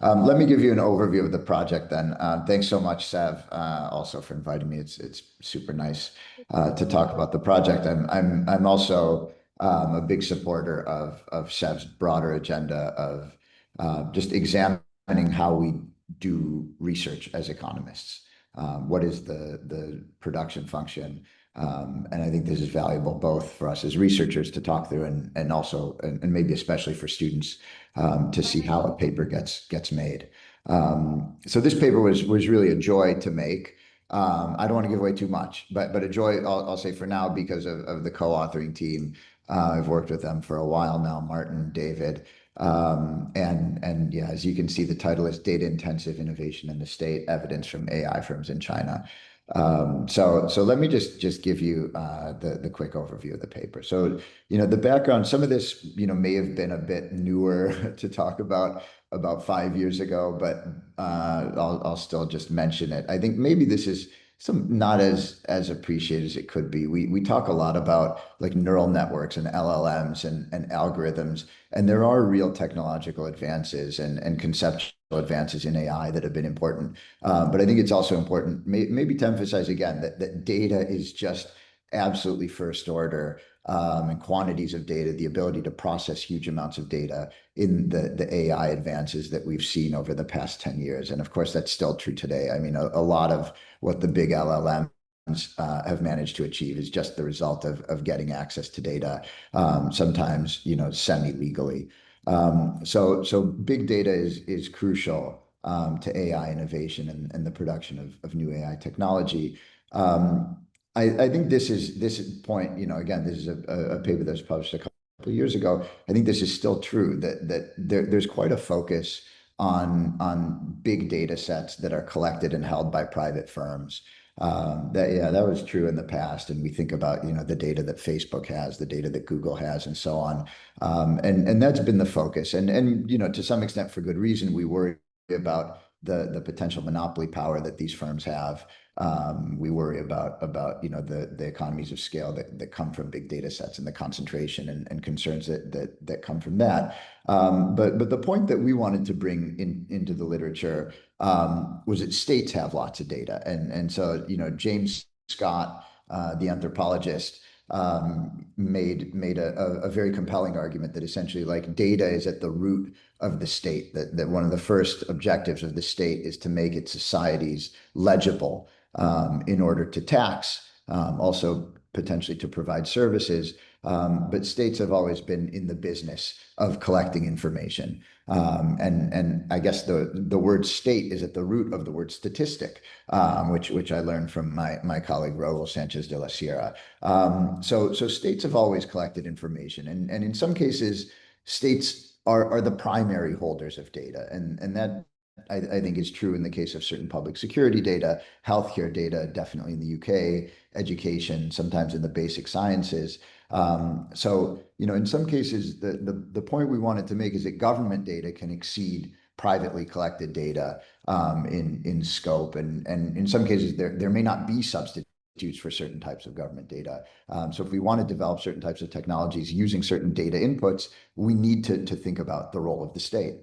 Let me give you an overview of the project then. Thanks so much, Sev, also for inviting me. It's super nice to talk about the project. I'm also a big supporter of Sev's broader agenda of just examining how we do research as economists. What is the production function? And I think this is valuable both for us as researchers to talk through and also and maybe especially for students to see how a paper gets made. So this paper was really a joy to make. I don't want to give away too much, but a joy I'll say for now because of the co-authoring team. I've worked with them for a while now, Martin, David, and yeah, as you can see, the title is Data Intensive Innovation in the State: Evidence from AI Firms in China. So let me just give you the quick overview of the paper. So, the background, some of this, may have been a bit newer to talk about 5 years ago, but I'll still just mention it. I think maybe this is not as appreciated as it could be. We talk a lot about like neural networks and LLMs and algorithms, and there are real technological advances and conceptual advances in AI that have been important. But I think it's also important maybe to emphasize again that data is just absolutely first order, and quantities of data, the ability to process huge amounts of data in the AI advances that we've seen over the past 10 years. And of course, that's still true today. I mean, a lot of what the big LLMs have managed to achieve is just the result of getting access to data, sometimes, semi-legally. So big data is crucial to AI innovation and the production of new AI technology. I think this is point, again, this is a paper that was published a couple of years ago. I think this is still true that there's quite a focus on big data sets that are collected and held by private firms. That was true in the past, and we think about the data that Facebook has, the data that Google has, and so on, and that's been the focus, and to some extent for good reason. We worry about the potential monopoly power that these firms have. We worry about the economies of scale that come from big data sets and the concentration and concerns that come from that. But the point that we wanted to bring into the literature was that states have lots of data, and so James Scott, the anthropologist, made a very compelling argument that essentially like data is at the root of the state, that one of the first objectives of the state is to make its societies legible, in order to tax, also potentially to provide services. But states have always been in the business of collecting information. And I guess the word state is at the root of the word statistic, which I learned from my colleague Raul Sanchez de la Sierra. So states have always collected information, and in some cases, states are the primary holders of data, and that I think is true in the case of certain public security data, healthcare data, definitely in the UK, education, sometimes in the basic sciences. So, in some cases, the point we wanted to make is that government data can exceed privately collected data in scope, and in some cases there may not be substitutes for certain types of government data. So if we want to develop certain types of technologies using certain data inputs, we need to think about the role of the state.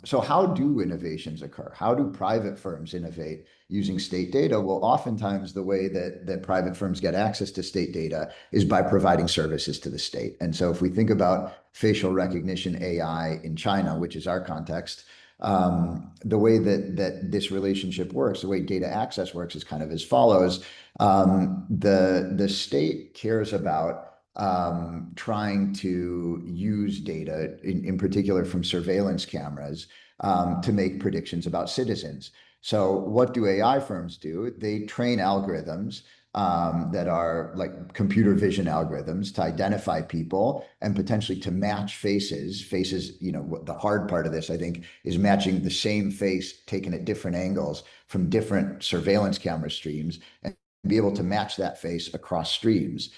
So how do innovations occur? How do private firms innovate using state data? Well, oftentimes the way that private firms get access to state data is by providing services to the state. And so if we think about facial recognition AI in China, which is our context, the way that this relationship works, the way data access works is kind of as follows. The state cares about trying to use data, in particular from surveillance cameras, to make predictions about citizens. So what do AI firms do? They train algorithms that are like computer vision algorithms to identify people and potentially to match faces. Faces, the hard part of this, I think, is matching the same face taken at different angles from different surveillance camera streams and be able to match that face across streams.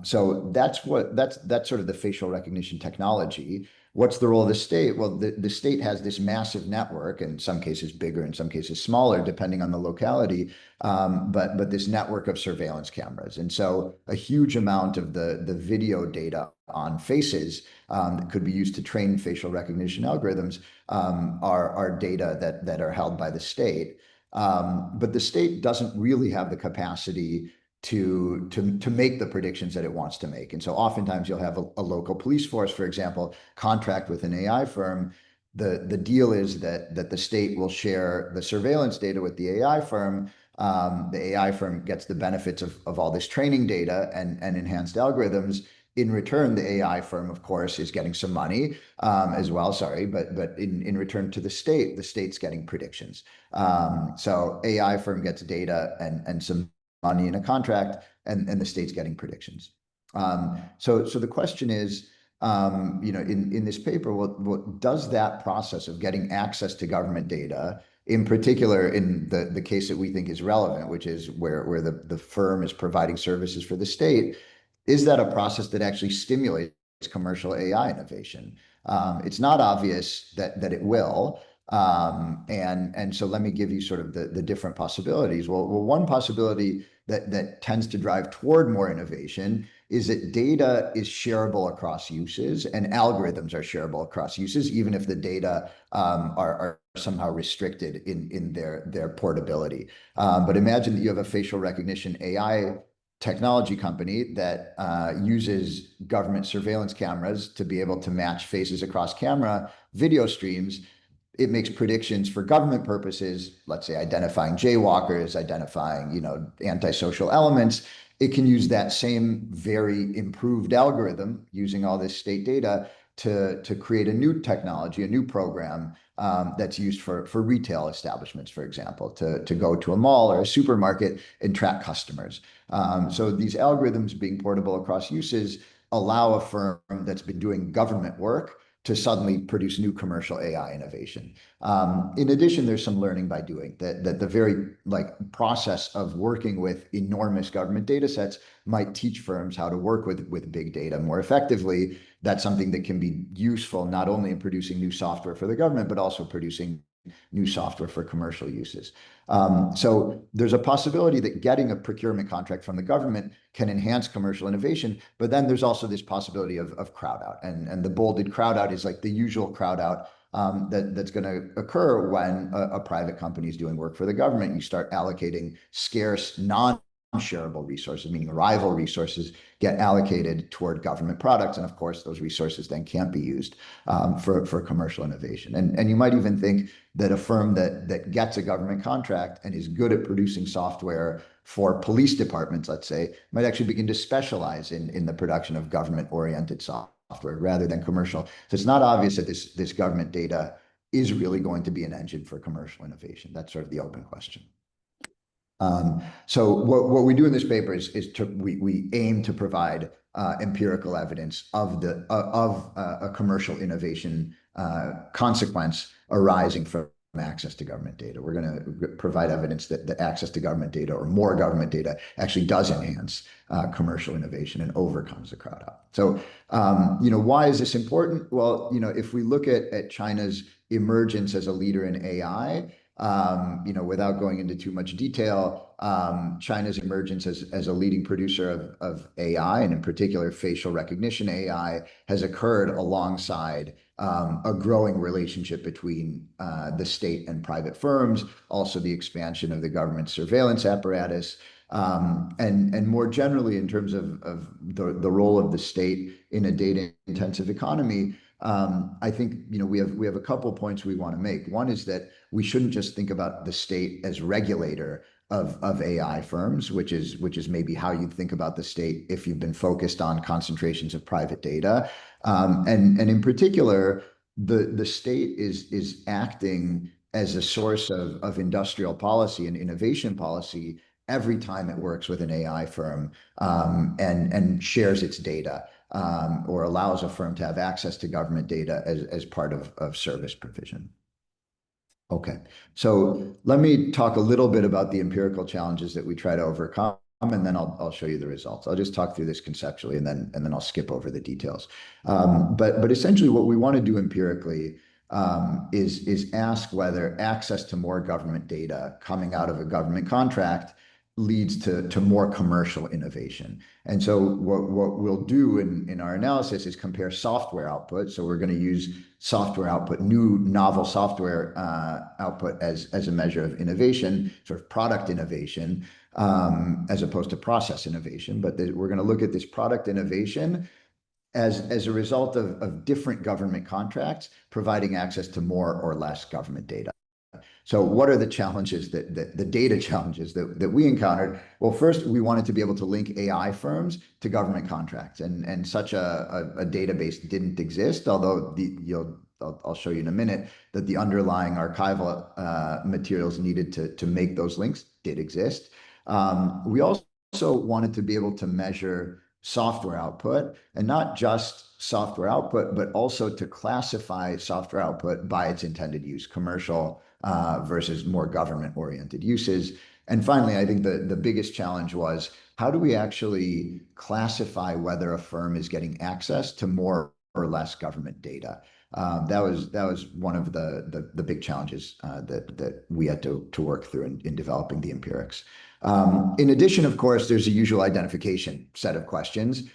So that's sort of the facial recognition technology. What's the role of the state? Well, the state has this massive network, in some cases bigger, in some cases smaller, depending on the locality, but this network of surveillance cameras. And so a huge amount of the video data on faces that could be used to train facial recognition algorithms are data that are held by the state. But the state doesn't really have the capacity to make the predictions that it wants to make. And so oftentimes you'll have a local police force, for example, contract with an AI firm. The deal is that the state will share the surveillance data with the AI firm. The AI firm gets the benefits of all this training data and enhanced algorithms. In return, the AI firm, of course, is getting some money as well. Sorry, but in return to the state's getting predictions. So AI firm gets data and some money in a contract, and the state's getting predictions. So the question is, in this paper, what does that process of getting access to government data, in particular in the case that we think is relevant, which is where the firm is providing services for the state, is that a process that actually stimulates commercial AI innovation? It's not obvious that it will. And so let me give you sort of the different possibilities. Well, one possibility that tends to drive toward more innovation is that data is shareable across uses and algorithms are shareable across uses, even if the data are somehow restricted in their portability. But imagine that you have a facial recognition AI technology company that uses government surveillance cameras to be able to match faces across camera video streams. It makes predictions for government purposes, let's say identifying jaywalkers, identifying, antisocial elements. It can use that same very improved algorithm using all this state data to create a new technology, a new program that's used for retail establishments, for example, to go to a mall or a supermarket and track customers. So these algorithms being portable across uses allow a firm that's been doing government work to suddenly produce new commercial AI innovation. In addition, there's some learning by doing that the very process of working with enormous government data sets might teach firms how to work with big data more effectively. That's something that can be useful not only in producing new software for the government, but also producing new software for commercial uses. So there's a possibility that getting a procurement contract from the government can enhance commercial innovation, but then there's also this possibility of crowd out. And the bolded crowd out is like the usual crowd out that's going to occur when a private company is doing work for the government. You start allocating scarce, non-shareable resources, meaning rival resources, get allocated toward government products. And of course, those resources then can't be used for commercial innovation. And you might even think that a firm that gets a government contract and is good at producing software for police departments, let's say, might actually begin to specialize in the production of government-oriented software rather than commercial. So it's not obvious that this government data is really going to be an engine for commercial innovation. That's sort of the open question. So what we do in this paper is we aim to provide empirical evidence of a commercial innovation consequence arising from access to government data. We're going to provide evidence that the access to government data or more government data actually does enhance commercial innovation and overcomes the crowd out. So, why is this important? Well, if we look at China's emergence as a leader in AI, without going into too much detail, China's emergence as a leading producer of AI, and in particular facial recognition AI, has occurred alongside a growing relationship between the state and private firms, also the expansion of the government surveillance apparatus, and more generally in terms of the role of the state in a data-intensive economy. I think we have a couple points we want to make. One is that we shouldn't just think about the state as regulator of AI firms, which is maybe how you think about the state if you've been focused on concentrations of private data. And in particular, the state is acting as a source of industrial policy and innovation policy every time it works with an AI firm and shares its data. Or allows a firm to have access to government data as part of service provision. Okay, so let me talk a little bit about the empirical challenges that we try to overcome, and then I'll show you the results. I'll just talk through this conceptually, and then I'll skip over the details. But essentially, what we want to do empirically is ask whether access to more government data coming out of a government contract leads to more commercial innovation. And so what we'll do in our analysis is compare software output. So we're going to use software output, new novel software output as a measure of innovation, sort of product innovation, as opposed to process innovation. But we're going to look at this product innovation as a result of different government contracts providing access to more or less government data. So what are the challenges the data challenges that we encountered? Well, first, we wanted to be able to link AI firms to government contracts, and such a database didn't exist, although I'll show you in a minute that the underlying archival materials needed to make those links did exist. We also wanted to be able to measure software output, and not just software output, but also to classify software output by its intended use, commercial versus more government-oriented uses. And finally, I think the biggest challenge was, how do we actually classify whether a firm is getting access to more or less government data? That was one of the big challenges that we had to work through in developing the empirics. In addition, of course, there's a usual identification set of questions.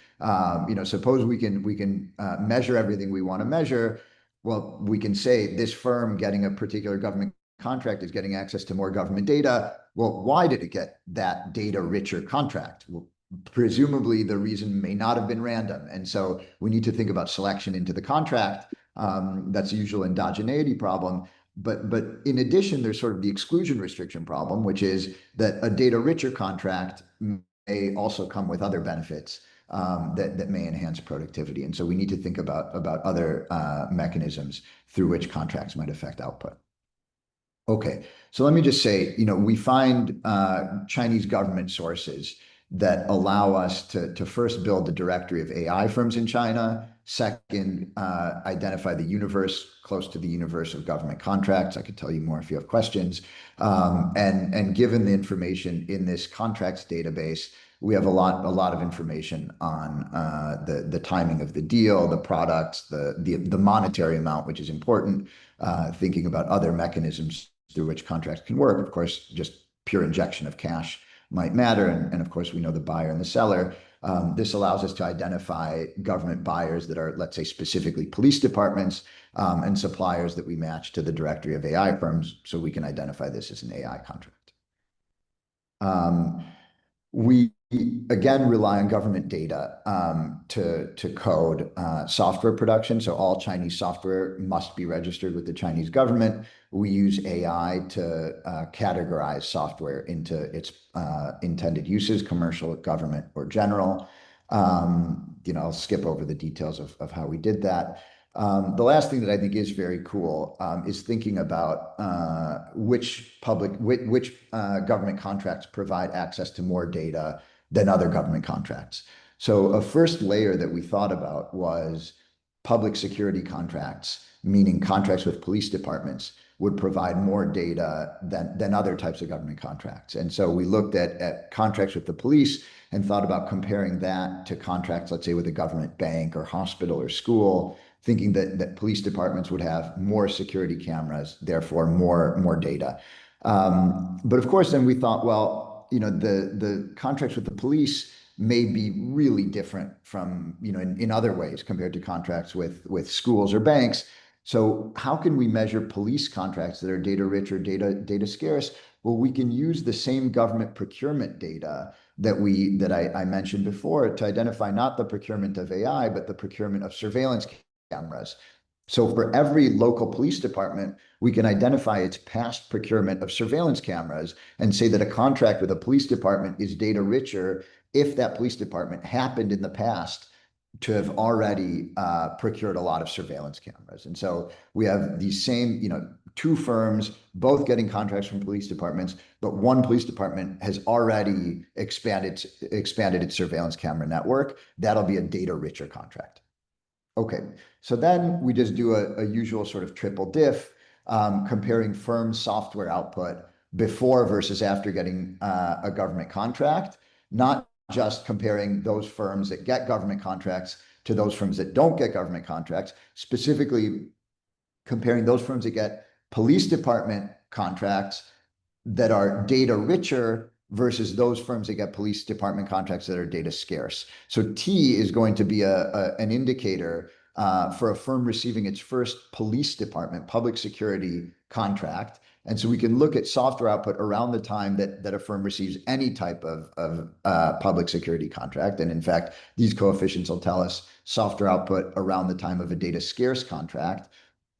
Suppose we can measure everything we want to measure. Well, we can say this firm getting a particular government contract is getting access to more government data. Well, why did it get that data-richer contract? Well, presumably the reason may not have been random. And so we need to think about selection into the contract. That's a usual endogeneity problem. But in addition, there's sort of the exclusion restriction problem, which is that a data-richer contract may also come with other benefits that may enhance productivity. And so we need to think about other mechanisms through which contracts might affect output. Okay, so let me just say, we find Chinese government sources that allow us to first build the directory of AI firms in China. Second, identify the universe close to the universe of government contracts. I could tell you more if you have questions. And given the information in this contracts database, we have a lot of information on the timing of the deal, the products, the monetary amount, which is important. Thinking about other mechanisms through which contracts can work. Of course, just pure injection of cash might matter. And of course, we know the buyer and the seller. This allows us to identify government buyers that are, let's say, specifically police departments, and suppliers that we match to the directory of AI firms, so we can identify this as an AI contract. We again rely on government data to code software production. So all Chinese software must be registered with the Chinese government. We use AI to categorize software into its intended uses, commercial, government, or general. I'll skip over the details of how we did that. The last thing that I think is very cool is thinking about which government contracts provide access to more data than other government contracts. So a first layer that we thought about was public security contracts, meaning contracts with police departments, would provide more data than other types of government contracts. And so we looked at contracts with the police and thought about comparing that to contracts, let's say, with a government bank or hospital or school, thinking that police departments would have more security cameras, therefore more data. But of course, then we thought, well, the contracts with the police may be really different from, in other ways compared to contracts with schools or banks. So how can we measure police contracts that are data rich or data scarce? Well, we can use the same government procurement data that I mentioned before to identify not the procurement of AI, but the procurement of surveillance cameras. So for every local police department, we can identify its past procurement of surveillance cameras and say that a contract with a police department is data richer if that police department happened in the past to have already procured a lot of surveillance cameras. And so we have these same, two firms, both getting contracts from police departments, but one police department has already expanded its surveillance camera network. That'll be a data richer contract. Okay, so then we just do a usual sort of triple diff, comparing firm software output before versus after getting a government contract, not just comparing those firms that get government contracts to those firms that don't get government contracts, specifically comparing those firms that get police department contracts that are data richer versus those firms that get police department contracts that are data scarce. So T is going to be an indicator for a firm receiving its first police department, public security contract. And so we can look at software output around the time that a firm receives any type of public security contract. And in fact, these coefficients will tell us software output around the time of a data scarce contract.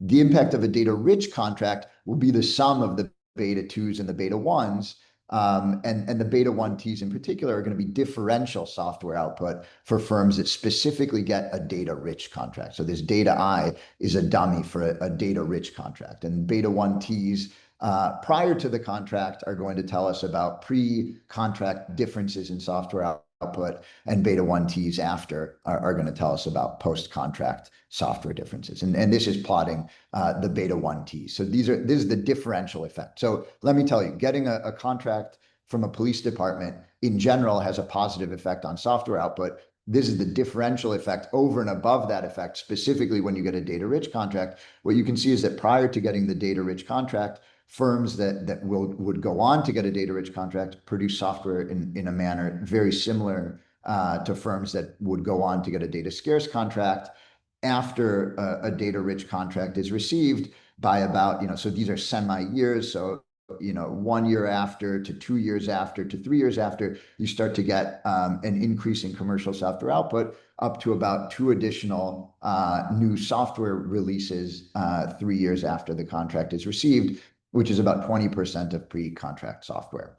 The impact of a data rich contract will be the sum of the beta 2s and the beta 1s. And the beta 1Ts in particular are going to be differential software output for firms that specifically get a data rich contract. So this data I is a dummy for a data rich contract. And beta 1Ts prior to the contract are going to tell us about pre-contract differences in software output, and beta 1Ts after are going to tell us about post-contract software differences. And this is plotting the beta 1Ts. So this is the differential effect. So let me tell you, getting a contract from a police department in general has a positive effect on software output. This is the differential effect over and above that effect, specifically when you get a data-rich contract. What you can see is that prior to getting the data-rich contract, firms that would go on to get a data-rich contract produce software in a manner very similar to firms that would go on to get a data-scarce contract after a data-rich contract is received by about, so these are semi-years, so 1 year after to 2 years after to 3 years after, you start to get an increase in commercial software output up to about 2 additional new software releases 3 years after the contract is received, which is about 20% of pre-contract software.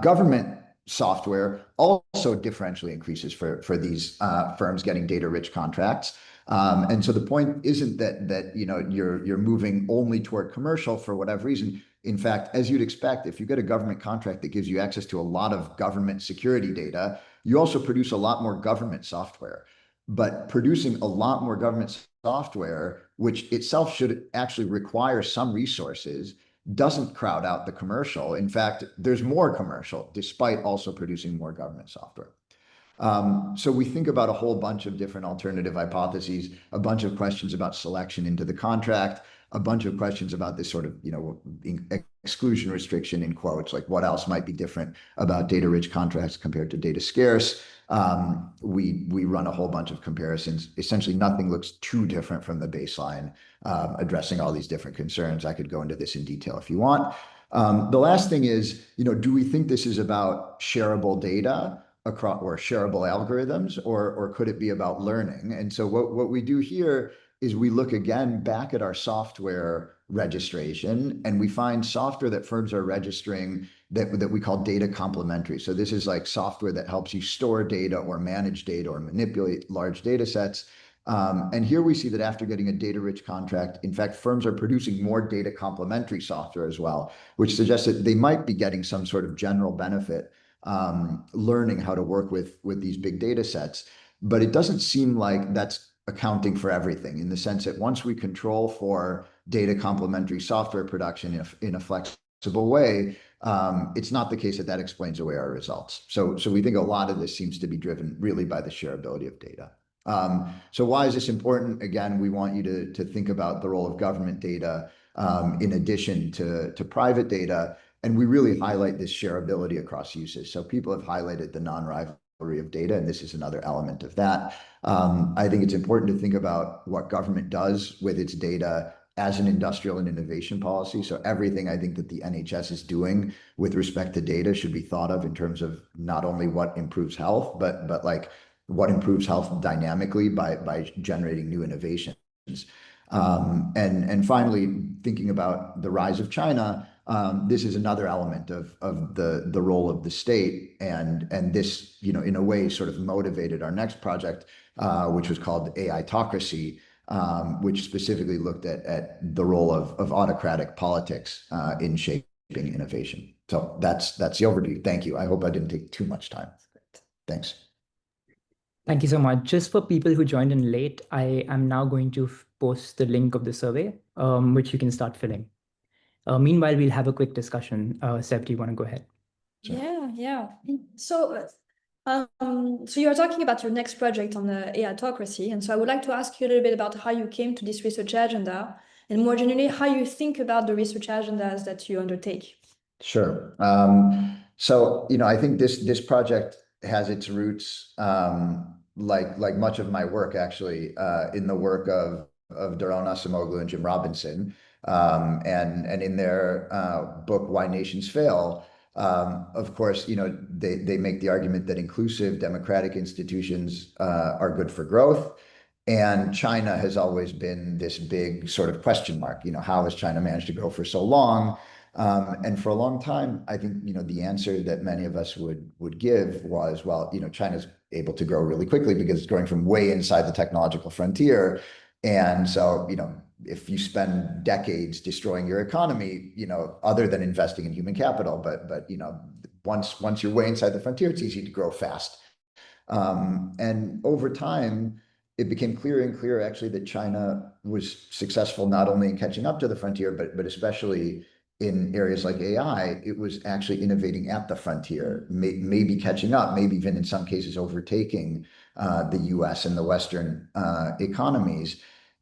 Government software also differentially increases for these firms getting data-rich contracts. And so the point isn't that you're moving only toward commercial for whatever reason. In fact, as you'd expect, if you get a government contract that gives you access to a lot of government security data, you also produce a lot more government software. But producing a lot more government software, which itself should actually require some resources, doesn't crowd out the commercial. In fact, there's more commercial despite also producing more government software. So we think about a whole bunch of different alternative hypotheses, a bunch of questions about selection into the contract, a bunch of questions about this sort of, exclusion restriction in quotes, like what else might be different about data-rich contracts compared to data scarce. We run a whole bunch of comparisons. Essentially, nothing looks too different from the baseline, addressing all these different concerns. I could go into this in detail if you want. The last thing is, do we think this is about shareable data across or shareable algorithms, or could it be about learning? And so what we do here is we look again back at our software registration, and we find software that firms are registering that we call data complementary. So this is like software that helps you store data or manage data or manipulate large data sets. And here we see that after getting a data-rich contract, in fact, firms are producing more data complementary software as well, which suggests that they might be getting some sort of general benefit learning how to work with these big data sets. But it doesn't seem like that's accounting for everything, in the sense that once we control for data complementary software production in a flexible way, it's not the case that explains away our results. So we think a lot of this seems to be driven really by the shareability of data. So why is this important? Again, we want you to think about the role of government data in addition to private data. And we really highlight this shareability across uses. So people have highlighted the non-rivalry of data, and this is another element of that. I think it's important to think about what government does with its data as an industrial and innovation policy. So everything I think that the NHS is doing with respect to data should be thought of in terms of not only what improves health, but like what improves health dynamically by generating new innovations. And finally, thinking about the rise of China, this is another element of the role of the state, and this, in a way, sort of motivated our next project, which was called AItocracy, which specifically looked at the role of autocratic politics in shaping innovation. So that's the overview. Thank you. I hope I didn't take too much time. Thanks. Thank you so much. Just for people who joined in late, I am now going to post the link of the survey, which you can start filling. Meanwhile, we'll have a quick discussion. Seb, do you want to go ahead? Sure. Yeah. So you are talking about your next project on the AItocracy, and so I would like to ask you a little bit about how you came to this research agenda, and more generally, how you think about the research agendas that you undertake. Sure. So, I think this project has its roots, like much of my work actually, in the work of Daron Acemoglu and Jim Robinson, and in their book Why Nations Fail. Of course, they make the argument that inclusive democratic institutions are good for growth. And China has always been this big sort of question mark. How has China managed to grow for so long? And for a long time, I think, the answer that many of us would give was, well, China's able to grow really quickly because it's growing from way inside the technological frontier. And so, if you spend decades destroying your economy, other than investing in human capital, but once you're way inside the frontier, it's easy to grow fast. And over time, it became clearer and clearer actually that China was successful not only in catching up to the frontier, but especially in areas like AI, it was actually innovating at the frontier, maybe catching up, maybe even in some cases overtaking the US and the Western economies.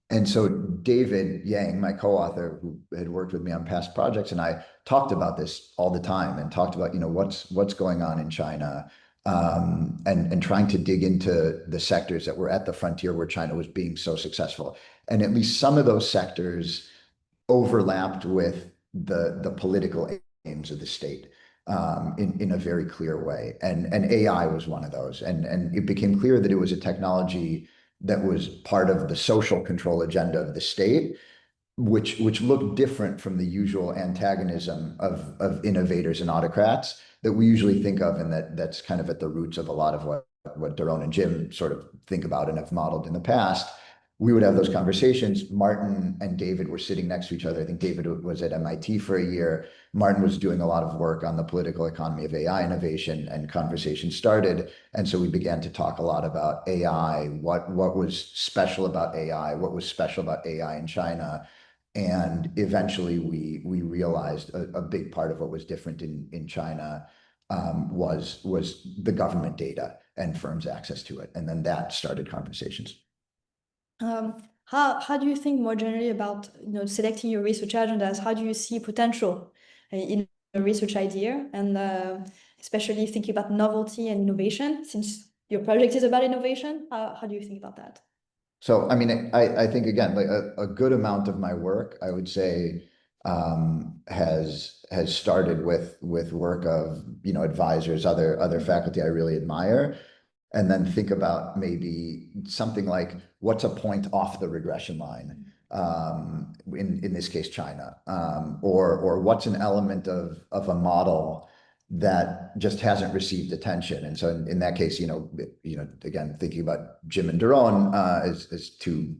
And so David Yang, my co-author who had worked with me on past projects, and I talked about this all the time and talked about, what's going on in China, and trying to dig into the sectors that were at the frontier where China was being so successful. And at least some of those sectors overlapped with the political aims of the state, in a very clear way. And AI was one of those. And it became clear that it was a technology that was part of the social control agenda of the state, which looked different from the usual antagonism of innovators and autocrats that we usually think of, and that's kind of at the roots of a lot of what Daron and Jim sort of think about and have modeled in the past. We would have those conversations. Martin and David were sitting next to each other. I think David was at MIT for a year. Martin was doing a lot of work on the political economy of AI innovation, and conversations started. And so we began to talk a lot about AI, what was special about AI, what was special about AI in China. And eventually we realized a big part of what was different in China was the government data and firms' access to it. And then that started conversations. How do you think more generally about selecting your research agendas? How do you see potential in a research idea, and especially thinking about novelty and innovation, since your project is about innovation? How do you think about that? So, I mean, I think again, like a good amount of my work, I would say, has started with work of advisors, other faculty I really admire, and then think about maybe something like what's a point off the regression line, in this case China, or what's an element of a model that just hasn't received attention. And so in that case, again, thinking about Jim and Daron as two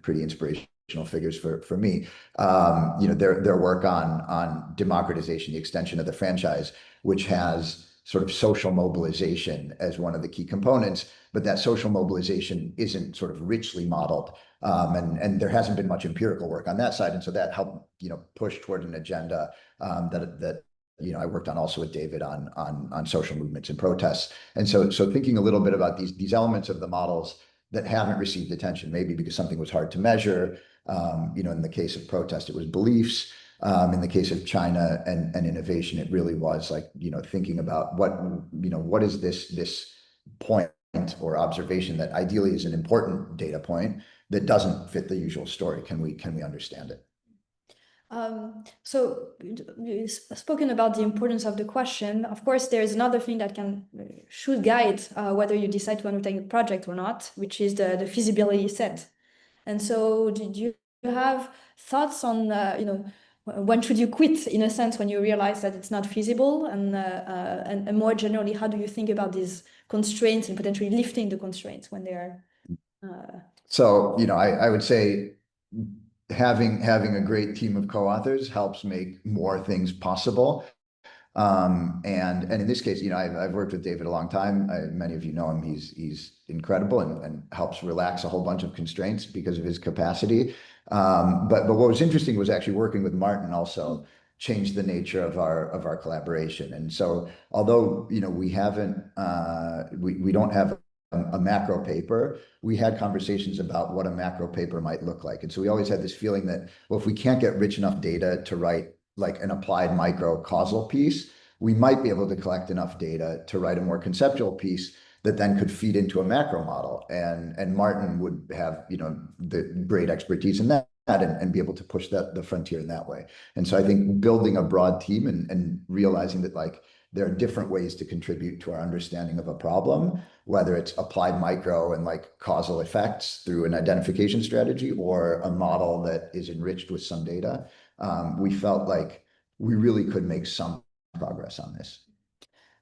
pretty inspirational figures for me. Their work on democratization, the extension of the franchise, which has sort of social mobilization as one of the key components, but that social mobilization isn't sort of richly modeled, and there hasn't been much empirical work on that side, and so that helped push toward an agenda that I worked on also with David on social movements and protests. And so thinking a little bit about these elements of the models that haven't received attention, maybe because something was hard to measure. In the case of protest, it was beliefs. In the case of China and innovation, it really was like, thinking about what is this point or observation that ideally is an important data point that doesn't fit the usual story. Can we understand it? So you've spoken about the importance of the question. Of course, there's another thing that should guide whether you decide to undertake a project or not, which is the feasibility set. And so did you have thoughts on, when should you quit, in a sense, when you realize that it's not feasible? And more generally, how do you think about these constraints and potentially lifting the constraints when they are... So, I would say having a great team of co-authors helps make more things possible. And in this case, I've worked with David a long time. Many of you know him. He's incredible and helps relax a whole bunch of constraints because of his capacity. But what was interesting was actually working with Martin also changed the nature of our collaboration. And so although we don't have a macro paper, we had conversations about what a macro paper might look like. And so we always had this feeling that, well, if we can't get rich enough data to write like an applied micro causal piece, we might be able to collect enough data to write a more conceptual piece that then could feed into a macro model. And Martin would have, the great expertise in that and be able to push the frontier in that way. And so I think building a broad team and realizing that like there are different ways to contribute to our understanding of a problem, whether it's applied micro and like causal effects through an identification strategy or a model that is enriched with some data. We felt like we really could make some progress on this.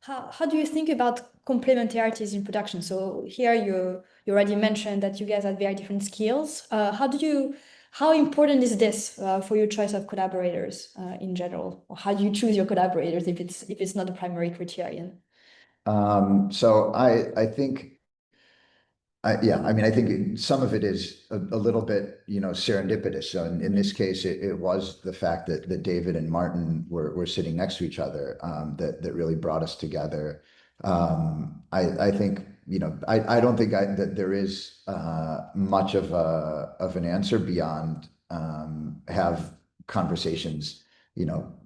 How do you think about complementarities in production? So here you already mentioned that you guys had very different skills. How important is this for your choice of collaborators in general? Or how do you choose your collaborators if it's not the primary criterion? So I think I think some of it is a little bit, serendipitous. So in this case, it was the fact that David and Martin were sitting next to each other that really brought us together. I think, I don't think that there is much of an answer beyond have conversations,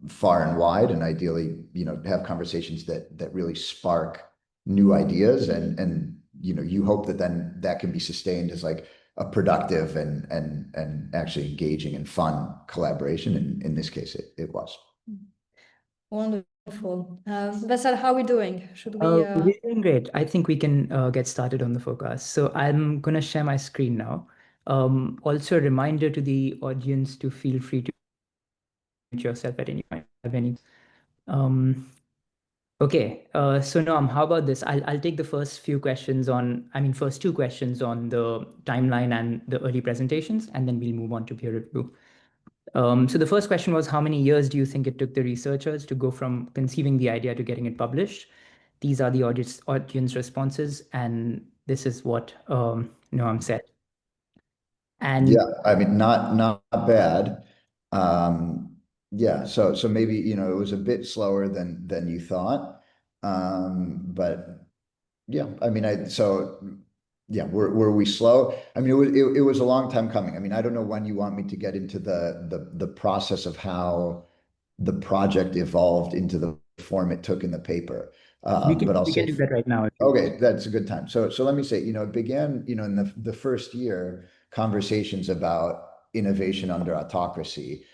far and wide, and ideally, have conversations that really spark new ideas and you hope that then that can be sustained as like a productive and actually engaging and fun collaboration. And in this case, it was. Wonderful. Vassal, how are we doing? Should we? We're doing great. I think we can get started on the forecast. So I'm going to share my screen now. Also, a reminder to the audience to feel free to mute yourself at any point. Have any? Okay, so Noam, how about this? I'll take the first two questions on the timeline and the early presentations, and then we'll move on to peer review. So the first question was, how many years do you think it took the researchers to go from conceiving the idea to getting it published? These are the audience responses, and this is what Noam said. And yeah, I mean, not bad. Yeah, so maybe, it was a bit slower than you thought. But yeah, I mean, were we slow? I mean, it was a long time coming. I mean, I don't know when you want me to get into the process of how the project evolved into the form it took in the paper. But I'll we can say, do that right now. okay, that's a good time. So let me say, it began, in the first year, conversations about innovation under autocracy.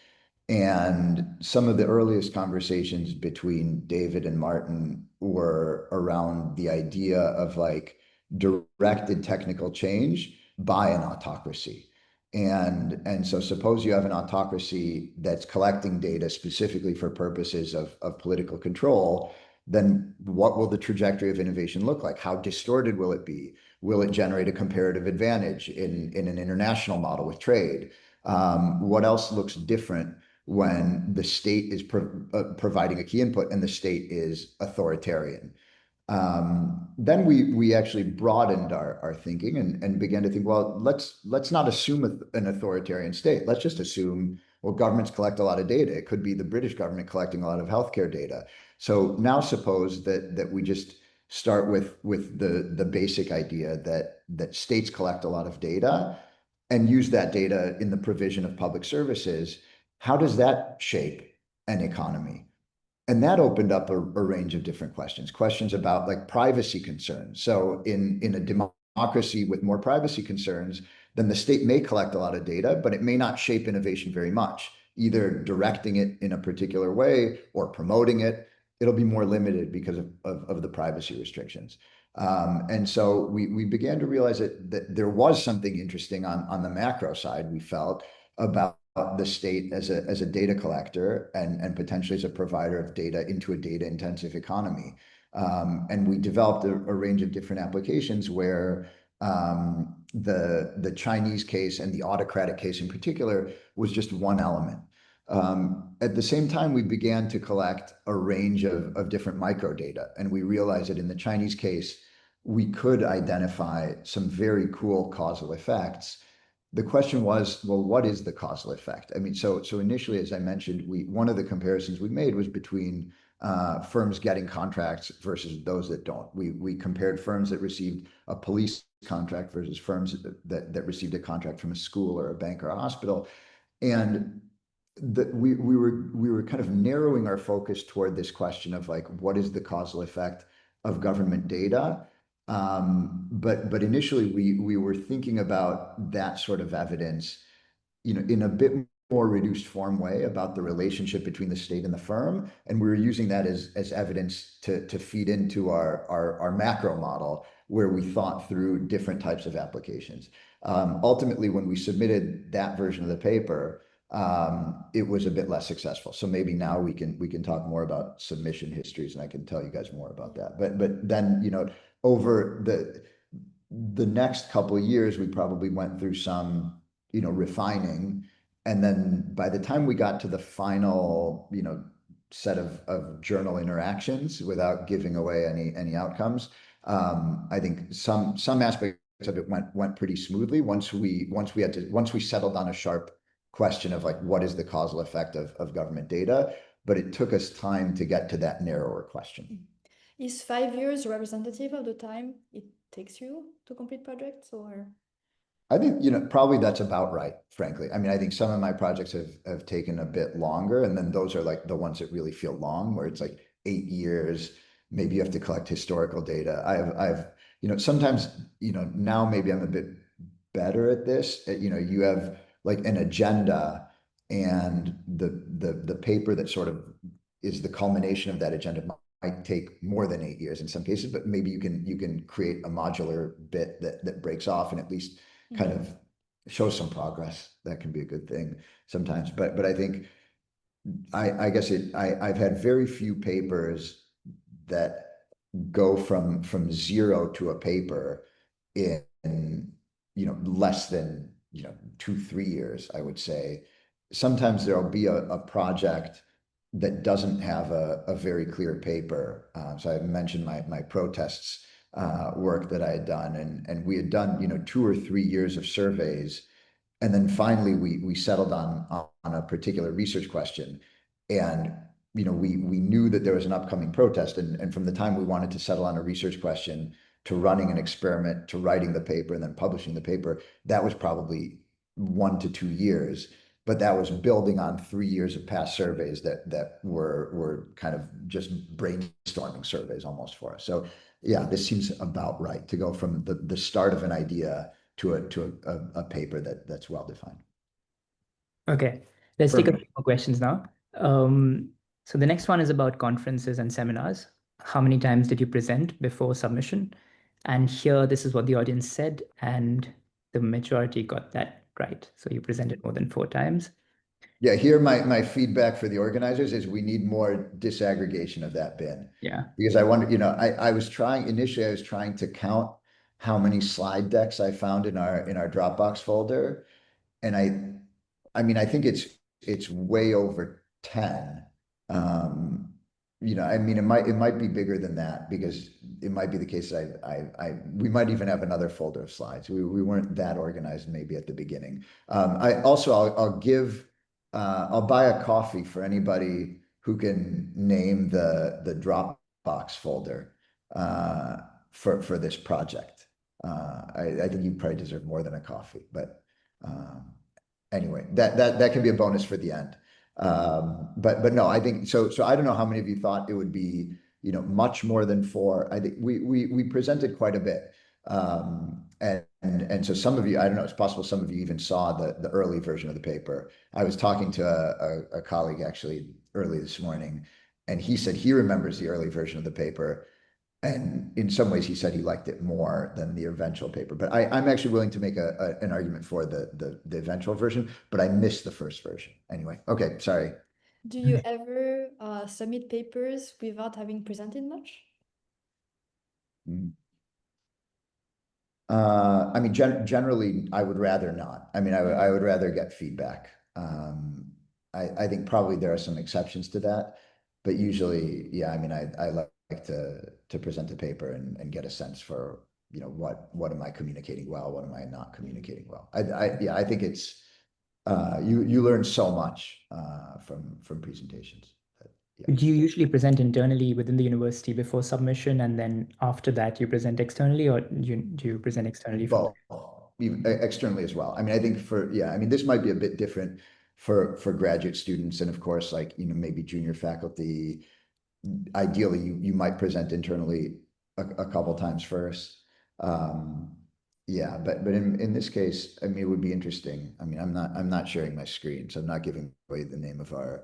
And some of the earliest conversations between David and Martin were around the idea of like directed technical change by an autocracy. And so suppose you have an autocracy that's collecting data specifically for purposes of political control, then what will the trajectory of innovation look like? How distorted will it be? Will it generate a comparative advantage in an international model with trade? What else looks different when the state is providing a key input and the state is authoritarian? Then we actually broadened our thinking and began to think, well, let's not assume an authoritarian state. Let's just assume, well, governments collect a lot of data. It could be the British government collecting a lot of healthcare data. So now suppose that we just start with the basic idea that states collect a lot of data and use that data in the provision of public services. How does that shape an economy? And that opened up a range of different questions about like privacy concerns. So in a democracy with more privacy concerns, then the state may collect a lot of data, but it may not shape innovation very much, either directing it in a particular way or promoting it. It'll be more limited because of the privacy restrictions. And so we began to realize that there was something interesting on the macro side, we felt, about the state as a data collector and potentially as a provider of data into a data intensive economy. And we developed a range of different applications where the Chinese case and the autocratic case in particular was just one element. At the same time, we began to collect a range of different micro data, and we realized that in the Chinese case, we could identify some very cool causal effects. The question was, well, what is the causal effect? I mean, so initially, as I mentioned, one of the comparisons we made was between firms getting contracts versus those that don't. We compared firms that received a police contract versus firms that received a contract from a school or a bank or a hospital. And we were kind of narrowing our focus toward this question of like, what is the causal effect of government data? But initially we were thinking about that sort of evidence, in a bit more reduced form way about the relationship between the state and the firm. And we were using that as evidence to feed into our macro model, where we thought through different types of applications. Ultimately, when we submitted that version of the paper, it was a bit less successful. So maybe now we can talk more about submission histories, and I can tell you guys more about that. But then, over the next couple of years, we probably went through some, refining. And then by the time we got to the final, set of journal interactions, without giving away any outcomes, I think some aspects of it went pretty smoothly once we settled on a sharp question of like, what is the causal effect of government data? But it took us time to get to that narrower question. Is 5 years representative of the time it takes you to complete projects, or? I think, probably that's about right, frankly. I mean, I think some of my projects have taken a bit longer, and then those are like the ones that really feel long, where it's like 8 years. Maybe you have to collect historical data. I've sometimes, now maybe I'm a bit better at this. You have like an agenda, and the paper that sort of is the culmination of that agenda might take more than 8 years in some cases, but maybe you can create a modular bit that breaks off and at least kind of shows some progress. That can be a good thing sometimes. But I think I guess I've had very few papers that go from zero to a paper in less than 2-3 years, I would say. Sometimes there'll be a project that doesn't have a very clear paper. So I mentioned my protests work that I had done, and we had done 2 or 3 years of surveys, and then finally we settled on a particular research question, and we knew that there was an upcoming protest, and from the time we wanted to settle on a research question to running an experiment to writing the paper and then publishing the paper, that was probably 1 to 2 years. But that was building on 3 years of past surveys that were kind of just brainstorming surveys almost for us. So yeah, this seems about right to go from the start of an idea to a paper that's well defined. Okay, let's take a few more questions now. So the next one is about conferences and seminars. How many times did you present before submission? And here, this is what the audience said, and the majority got that right. So you presented more than 4 times. Yeah, here my feedback for the organizers is we need more disaggregation of that bin. Yeah. Because I wonder, I was trying to count how many slide decks I found in our Dropbox folder. And I mean, I think it's way over 10. I mean, it might be bigger than that, because it might be the case that we might even have another folder of slides. We weren't that organized maybe at the beginning. I'll buy a coffee for anybody who can name the Dropbox folder for this project. I think you probably deserve more than a coffee, but anyway, that can be a bonus for the end. But no, I think so. I don't know how many of you thought it would be, much more than 4. I think we presented quite a bit. And so some of you, I don't know, it's possible some of you even saw the early version of the paper. I was talking to a colleague actually early this morning, and he said he remembers the early version of the paper. And in some ways, he said he liked it more than the eventual paper. But I'm actually willing to make an argument for the eventual version, but I missed the first version. Anyway, okay, sorry. Do you ever submit papers without having presented much? I mean, generally, I would rather not. I mean, I would rather get feedback. I think probably there are some exceptions to that, but usually, yeah, I mean, I like to present a paper and get a sense for, what am I communicating well, what am I not communicating well. I think it's you learn so much from presentations. Yeah. Do you usually present internally within the university before submission, and then after that you present externally, or do you present externally? Both, externally as well. I mean, I think I mean, this might be a bit different for graduate students, and of course, like, you know, maybe junior faculty. Ideally, you might present internally a couple times first. Yeah, but in this case, I mean, it would be interesting. I mean, I'm not sharing my screen, so I'm not giving away the name of uh,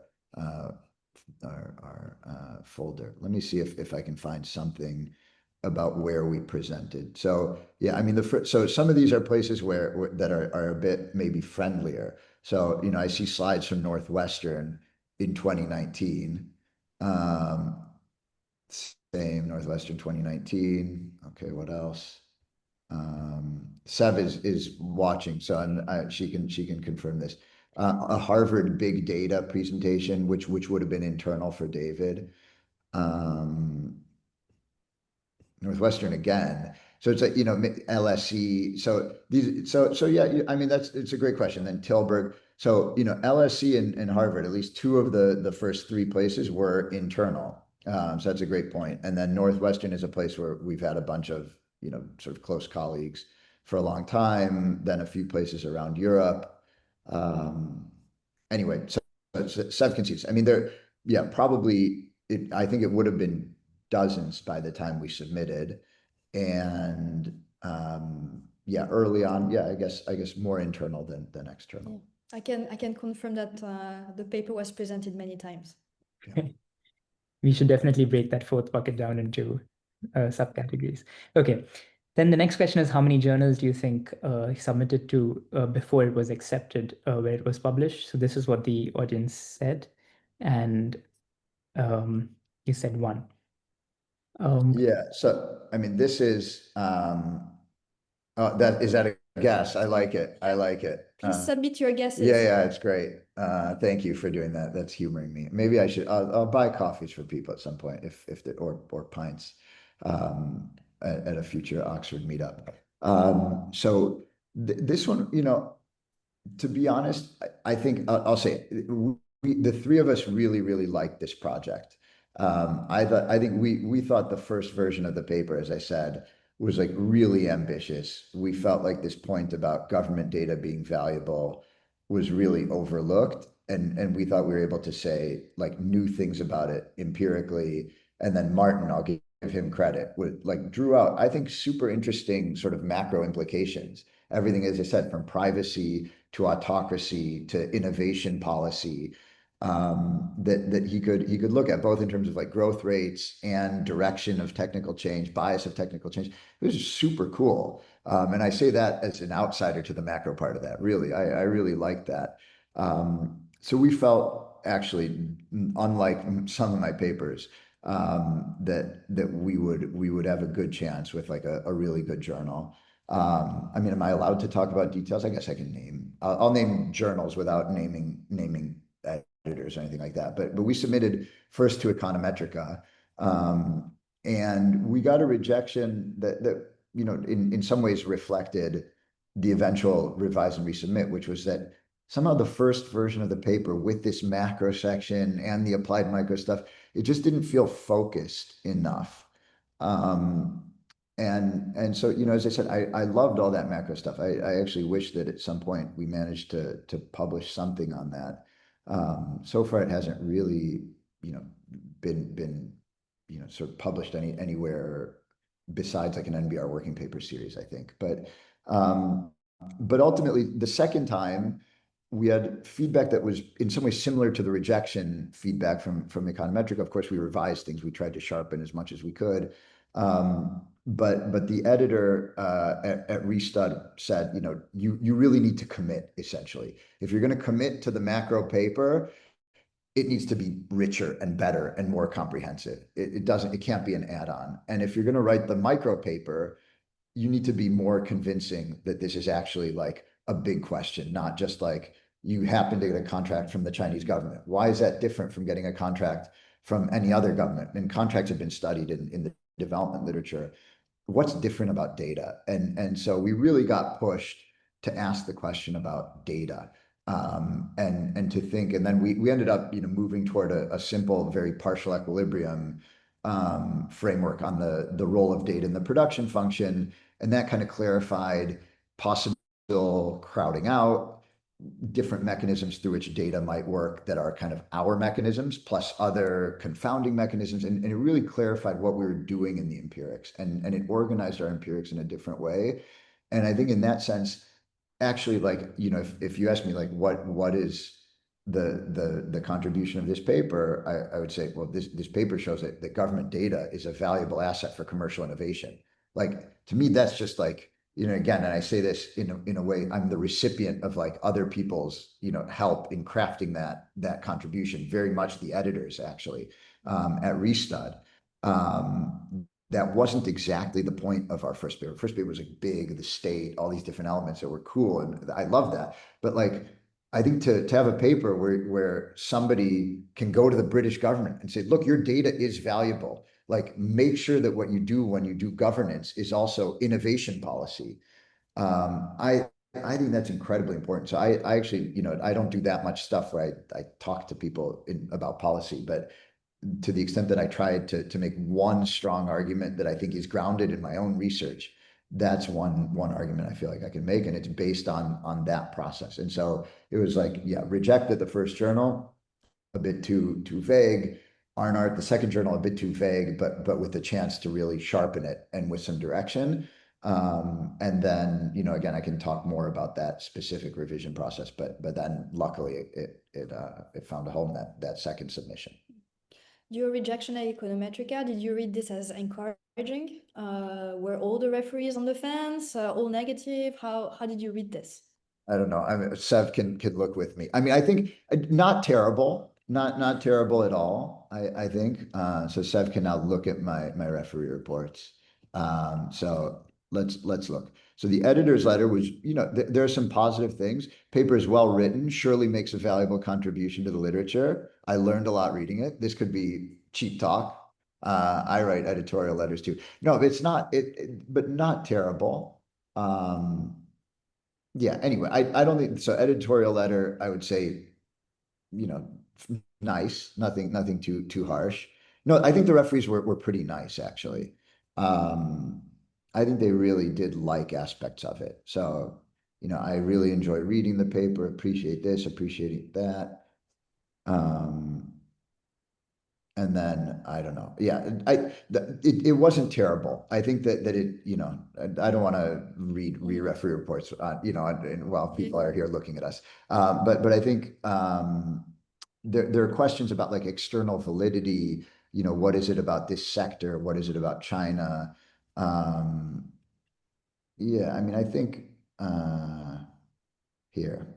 our folder. Let me see if I can find something about where we presented. So yeah, I mean, so some of these are places where that are a bit maybe friendlier. So, you know, I see slides from Northwestern in 2019. Same Northwestern 2019. Okay, what else? Sev is watching, so she can confirm this. A Harvard big data presentation, which would have been internal for David. Northwestern again. So it's like, you know, LSE. So yeah, I mean, it's a great question. Then Tilburg. So, you know, LSE and Harvard, at least two of the first three places were internal. So that's a great point. And then Northwestern is a place where we've had a bunch of, you know, sort of close colleagues for a long time, then a few places around Europe. Anyway, so Sev concedes. I mean, yeah, probably I think it would have been dozens by the time we submitted. And yeah, early on, yeah, I guess more internal than external. Yeah. I can confirm that the paper was presented many times. Yeah. We should definitely break that fourth bucket down into subcategories. Okay. Then the next question is, how many journals do you think submitted to before it was accepted, where it was published? So this is what the audience said. And you said one. Yeah. So, I mean, this is, is that a guess? I like it. I like it. Please submit your guesses. Yeah, it's great. Thank you for doing that. That's humoring me. Maybe I'll buy coffees for people at some point or pints, at a future Oxford meetup. So this one, you know, to be honest, I think I'll say it. The three of us really liked this project. I think we thought the first version of the paper, as I said, was like really ambitious. We felt like this point about government data being valuable was really overlooked, and we thought we were able to say like new things about it empirically. And then Martin, I'll give him credit, would like drew out, I think, super interesting sort of macro implications. Everything, as I said, from privacy to autocracy to innovation policy, that he could look at, both in terms of like growth rates and direction of technical change, bias of technical change. It was super cool. And I say that as an outsider to the macro part of that. Really, I really liked that. So we felt, actually, unlike some of my papers, that we would have a good chance with like a really good journal. I mean, am I allowed to talk about details? I guess I can name. I'll name journals without naming editors or anything like that. But we submitted first to Econometrica, and we got a rejection that you know, in some ways reflected the eventual revise and resubmit, which was that somehow the first version of the paper with this macro section and the applied micro stuff, it just didn't feel focused enough. And so, you know, as I said, I loved all that macro stuff. I actually wish that at some point we managed to publish something on that. So far, it hasn't really, you know, been you know, sort of published anywhere besides like an NBR working paper series, I think. But ultimately, the second time we had feedback that was in some ways similar to the rejection feedback from Econometric. Of course, we revised things. We tried to sharpen as much as we could. But the editor at Restud said, you know, you really need to commit, essentially. If you're going to commit to the macro paper, it needs to be richer and better and more comprehensive. It can't be an add-on. And if you're going to write the micro paper, you need to be more convincing that this is actually like a big question, not just like you happen to get a contract from the Chinese government. Why is that different from getting a contract from any other government? And contracts have been studied in the development literature. What's different about data? And so we really got pushed to ask the question about data, and to think, and then we ended up, you know, moving toward a simple, very partial equilibrium framework on the role of data in the production function, and that kind of clarified possible crowding out, different mechanisms through which data might work that are kind of our mechanisms plus other confounding mechanisms. And it really clarified what we were doing in the empirics, and it organized our empirics in a different way. And I think in that sense, actually, like, you know, if you ask me, like, what is the contribution of this paper, I would say, well, this paper shows that government data is a valuable asset for commercial innovation. Like, to me, that's just like, you know, again, and I say this in a way, I'm the recipient of like other people's, you know, help in crafting that contribution, very much the editors actually at Restud. That wasn't exactly the point of our first paper. First paper was like big, the state, all these different elements that were cool, and I love that. But like, I think to have a paper where somebody can go to the British government and say, look, your data is valuable. Like, make sure that what you do when you do governance is also innovation policy. I think that's incredibly important. So I actually, you know, I don't do that much stuff where I talk to people about policy, but to the extent that I tried to make one strong argument that I think is grounded in my own research, that's one argument I feel like I can make, and it's based on that process. And so it was like, yeah, rejected the first journal, a bit too vague. Arnart, the second journal, a bit too vague, but with the chance to really sharpen it and with some direction. And then, you know, again, I can talk more about that specific revision process, but then luckily it found a home in that second submission. Your rejection at Econometrica, did you read this as encouraging? Were all the referees on the fence, all negative? How did you read this? I don't know. I mean, Sev can look with me. I mean, I think not terrible, not terrible at all. I think so. Sev can now look at my referee reports. So let's look. So the editor's letter was, you know, there are some positive things. Paper is well written, surely makes a valuable contribution to the literature. I learned a lot reading it. This could be cheap talk. I write editorial letters too. No, it's not but not terrible. Yeah, anyway, I don't think so. Editorial letter, I would say, you know, nice, nothing too harsh. No, I think the referees were pretty nice actually. Um, I think they really did like aspects of it. So, you know, I really enjoy reading the paper, appreciate this, appreciating that. And then I don't know. Yeah, it wasn't terrible. I think that it, you know, I don't want to read referee reports, you know, and while people are here looking at us. But I think there are questions about like external validity. You know, what is it about this sector? What is it about China? Yeah, I mean, I think here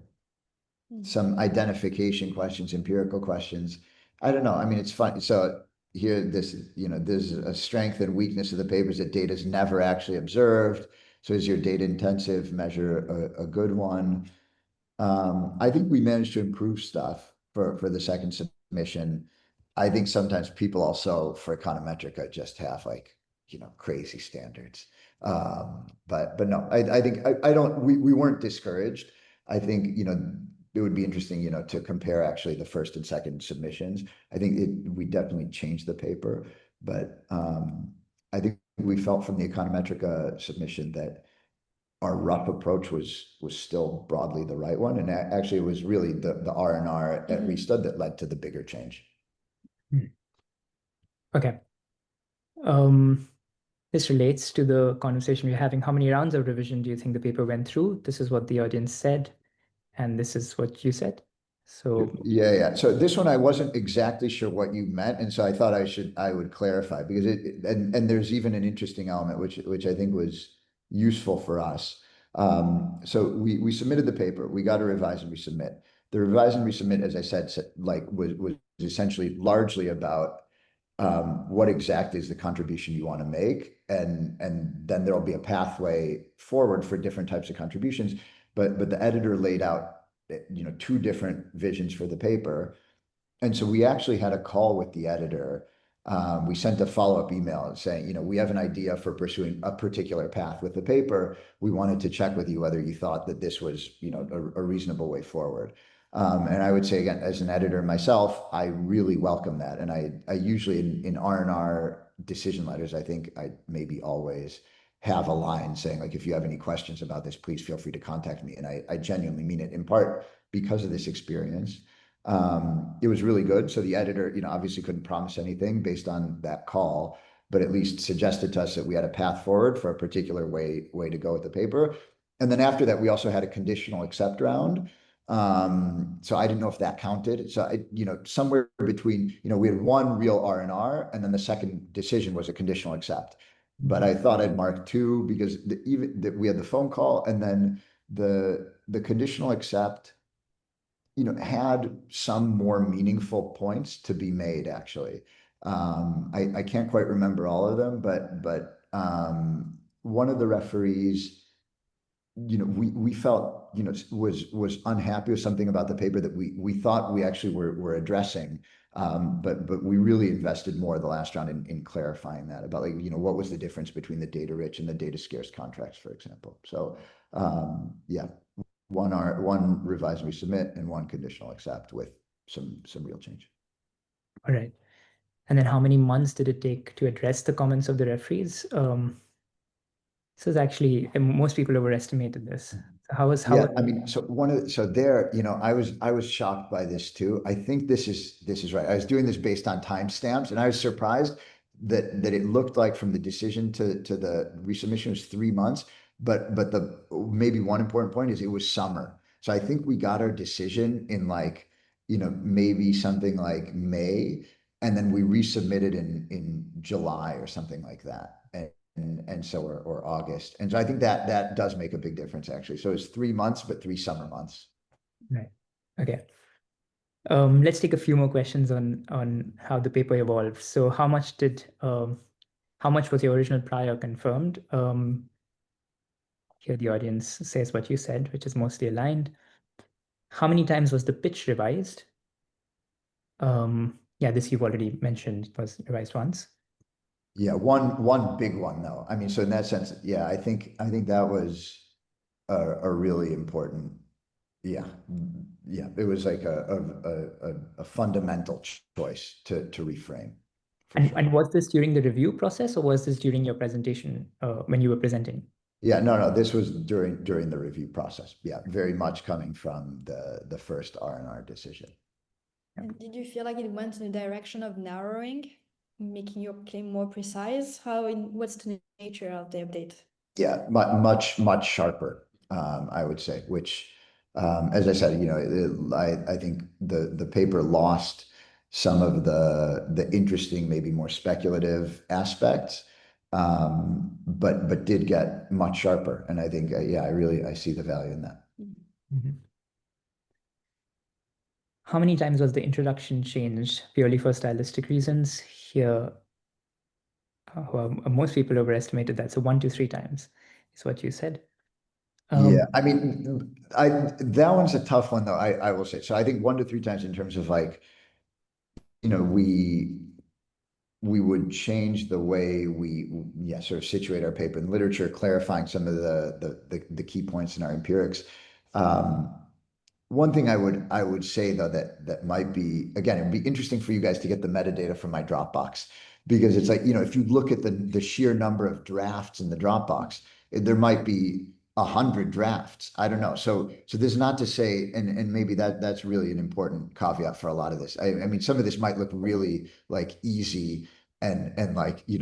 some identification questions, empirical questions. I don't know. I mean, it's fun. So here, this, you know, there's a strength and weakness of the papers that data is never actually observed. So is your data intensive measure a good one? I think we managed to improve stuff for the second submission. I think sometimes people also for econometrica just have like, you know, crazy standards. But no, I think I don't, we weren't discouraged. I think, you know, it would be interesting, you know, to compare actually the first and second submissions. I think we definitely changed the paper, but I think we felt from the econometrica submission that our rough approach was still broadly the right one, and actually it was really the R&R at Restud that led to the bigger change. Okay. This relates to the conversation we're having. How many rounds of revision do you think the paper went through? This is what the audience said, and this is what you said. So yeah. So this one I wasn't exactly sure what you meant, and so I thought I would clarify, because and there's even an interesting element which I think was useful for us. So we submitted the paper, we got a revise and resubmit. The revise and resubmit, as I said, like was essentially largely about what exactly is the contribution you want to make, and then there'll be a pathway forward for different types of contributions. But the editor laid out, you know, two different visions for the paper. And so we actually had a call with the editor. We sent a follow-up email saying, you know, we have an idea for pursuing a particular path with the paper. We wanted to check with you whether you thought that this was, you know, a reasonable way forward. And I would say, again, as an editor myself, I really welcome that. And I usually in R&R decision letters, I think I maybe always have a line saying like, if you have any questions about this, please feel free to contact me. And I genuinely mean it, in part because of this experience. It was really good. So the editor, obviously couldn't promise anything based on that call, but at least suggested to us that we had a path forward for a particular way to go with the paper. And then after that, we also had a conditional accept round. So I didn't know if that counted. So somewhere between, we had one real R&R, and then the second decision was a conditional accept. But I thought I'd mark two because we had the phone call, and then the conditional accept, had some more meaningful points to be made, actually. I can't quite remember all of them, but one of the referees, we felt, was unhappy with something about the paper that we thought we actually were addressing. But we really invested more the last round in clarifying that about, like, what was the difference between the data rich and the data scarce contracts, for example. So yeah, one revised resubmit and one conditional accept with some real change. All right. And then how many months did it take to address the comments of the referees? This is actually, most people overestimated this. So how was I mean, so there, I was shocked by this too. I think this is right. I was doing this based on timestamps, and I was surprised that it looked like from the decision to the resubmission was 3 months. But the maybe one important point is it was summer. So I think we got our decision in, like, maybe something like May, and then we resubmitted in July or something like that. And so, or August. And so I think that does make a big difference, actually. So it's 3 months, but 3 summer months. Right. Okay. Let's take a few more questions on how the paper evolved. So how much was your original prior confirmed? Here the audience says what you said, which is mostly aligned. How many times was the pitch revised? Yeah, this you've already mentioned, was revised once. Yeah, one big one though. I mean, so in that sense, yeah, I think that was a really important. Yeah, it was like a fundamental choice to reframe. And was this during the review process, or was this during your presentation, when you were presenting? Yeah, no, this was during the review process. Yeah, very much coming from the first R&R decision. And did you feel like it went in the direction of narrowing, making your claim more precise? What's the nature of the update? Yeah, much sharper, I would say, which, as I said, I think the paper lost some of the interesting, maybe more speculative aspects, but did get much sharper. And I think, I see the value in that. Mm-hmm. How many times was the introduction changed purely for stylistic reasons? Here, most people overestimated that. So 1 to 3 times is what you said. Yeah, I mean, that one's a tough one though. I will say. So I think 1 to 3 times in terms of, like, we would change the way we sort of situate our paper in literature, clarifying some of the key points in our empirics. One thing I would say though that might be, again, it'd be interesting for you guys to get the metadata from my Dropbox, because it's like, if you look at the sheer number of drafts in the Dropbox, there might be 100 drafts. I don't know. So this is not to say, and maybe that's really an important caveat for a lot of this. I mean, some of this might look really like easy and like, we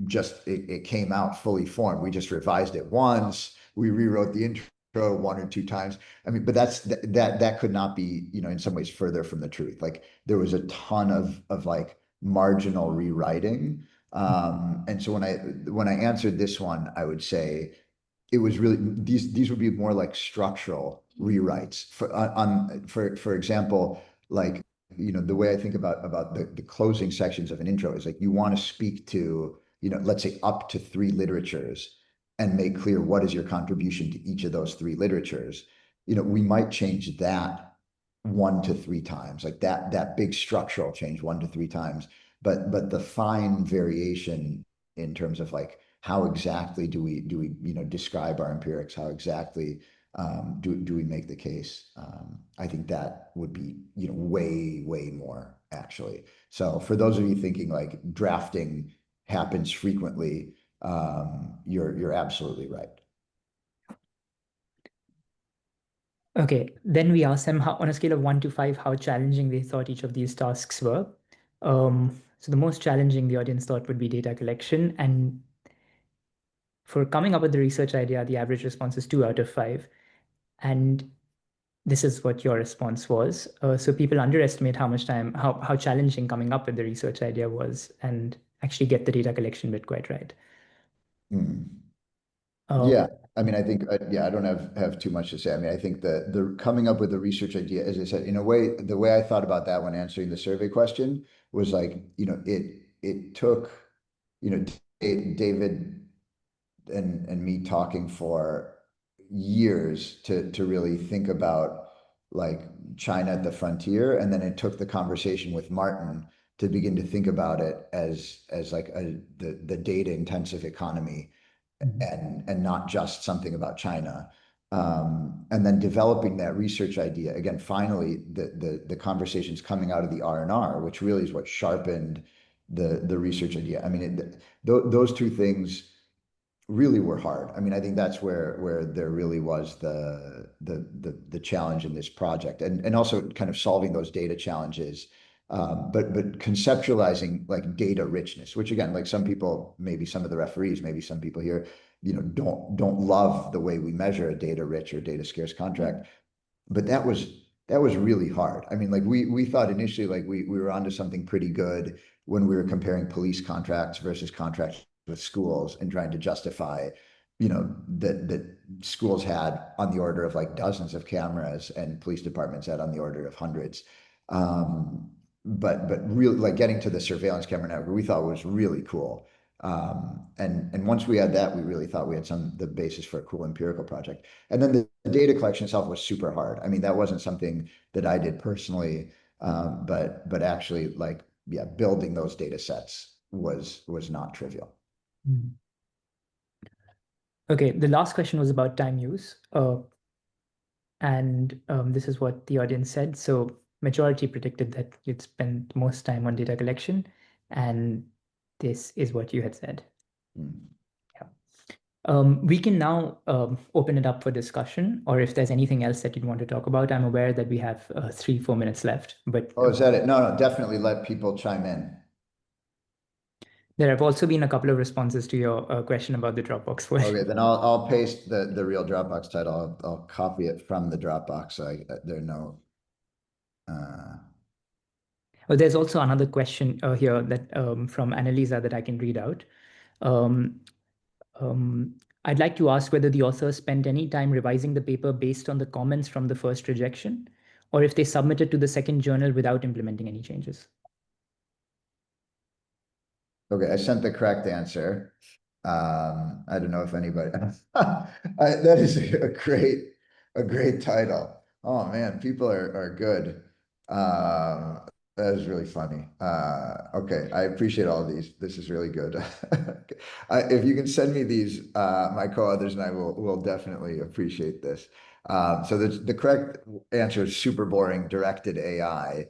just, it came out fully formed. We just revised it once. We rewrote the intro 1 or 2 times. I mean, but that could not be, in some ways further from the truth. Like, there was a ton of like marginal rewriting. And so when I answered this one, I would say it was really, these would be more like structural rewrites for example, like, the way I think about the closing sections of an intro is like, you want to speak to, let's say up to 3 literatures and make clear what is your contribution to each of those 3 literatures. We might change that 1 to 3 times, like that big structural change 1 to 3 times, but the fine variation in terms of like, how exactly do we describe our empirics? How exactly do we make the case? I think that would be way more, actually. So for those of you thinking like drafting happens frequently, you're absolutely right. Okay, then we asked them how, on a scale of 1 to 5, how challenging they thought each of these tasks were. So the most challenging the audience thought would be data collection. And for coming up with the research idea, the average response is 2 out of 5. And this is what your response was. So people underestimate how much time, how challenging coming up with the research idea was, and actually get the data collection bit quite right. Yeah, I mean, I think, yeah, I don't have too much to say. I mean, I think the coming up with the research idea, as I said, in a way, the way I thought about that when answering the survey question was like, it took, David and me talking for years to really think about like China at the frontier, and then it took the conversation with Martin to begin to think about it as like the data intensive economy, and not just something about China. And then developing that research idea again. Finally, the conversations coming out of the R&R, which really is what sharpened the research idea. I mean, those two things really were hard. I mean, I think that's where there really was the challenge in this project, and also kind of solving those data challenges, but conceptualizing like data richness, which again, like some people, maybe some of the referees, maybe some people here, don't love the way we measure a data rich or data scarce contract, but that was really hard. I mean, like we thought initially like we were onto something pretty good when we were comparing police contracts versus contracts with schools and trying to justify, that schools had on the order of like dozens of cameras and police departments had on the order of hundreds. But really like getting to the surveillance camera network, we thought was really cool. And once we had that, we really thought we had the basis for a cool empirical project. And then the data collection itself was super hard. I mean, that wasn't something that I did personally, but actually, like, yeah, building those data sets was not trivial. Okay, the last question was about time use. And this is what the audience said. So majority predicted that you'd spend most time on data collection, and this is what you had said. We can now open it up for discussion, or if there's anything else that you'd want to talk about. I'm aware that we have 3-4 minutes left, but Oh, is that it? No, definitely let people chime in. there have also been a couple of responses to your question about the Dropbox folder. Okay, then I'll paste the real Dropbox title. I'll copy it from the Dropbox. So there are no. Well, there's also another question here that from Annalisa that I can read out. I'd like to ask whether the authors spent any time revising the paper based on the comments from the first rejection, or if they submitted to the second journal without implementing any changes. Okay, I sent the correct answer. I don't know if anybody. That is a great title. Oh man, people are good. That is really funny. Okay, I appreciate all of these. This is really good. If you can send me these, my co-authors and I will definitely appreciate this. So the correct answer is super boring, directed AI.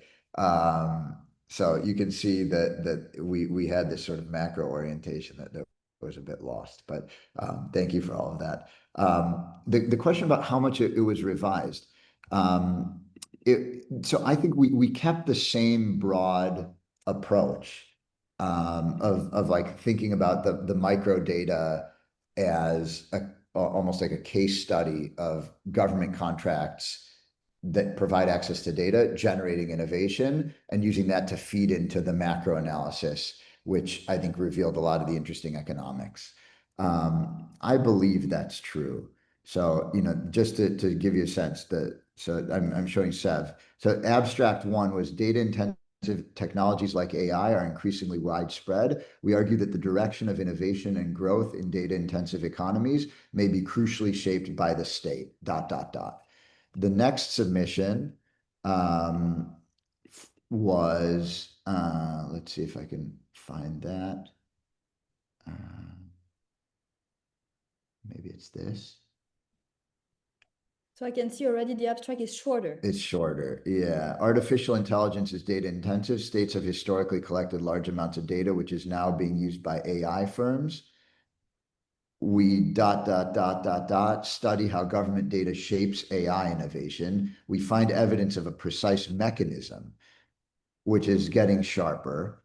So you can see that we had this sort of macro orientation that was a bit lost, but thank you for all of that. The question about how much it was revised. So I think we kept the same broad approach, of like thinking about the micro data as almost like a case study of government contracts that provide access to data, generating innovation, and using that to feed into the macro analysis, which I think revealed a lot of the interesting economics. I believe that's true. So, just to give you a sense so I'm showing Sev. So abstract one was data intensive technologies like AI are increasingly widespread. We argue that the direction of innovation and growth in data intensive economies may be crucially shaped by the state, ... The next submission was, let's see if I can find that. Maybe it's this. So I can see already the abstract is shorter. It's shorter, yeah. Artificial intelligence is data intensive. States have historically collected large amounts of data, which is now being used by AI firms. we study how government data shapes AI innovation. We find evidence of a precise mechanism, which is getting sharper,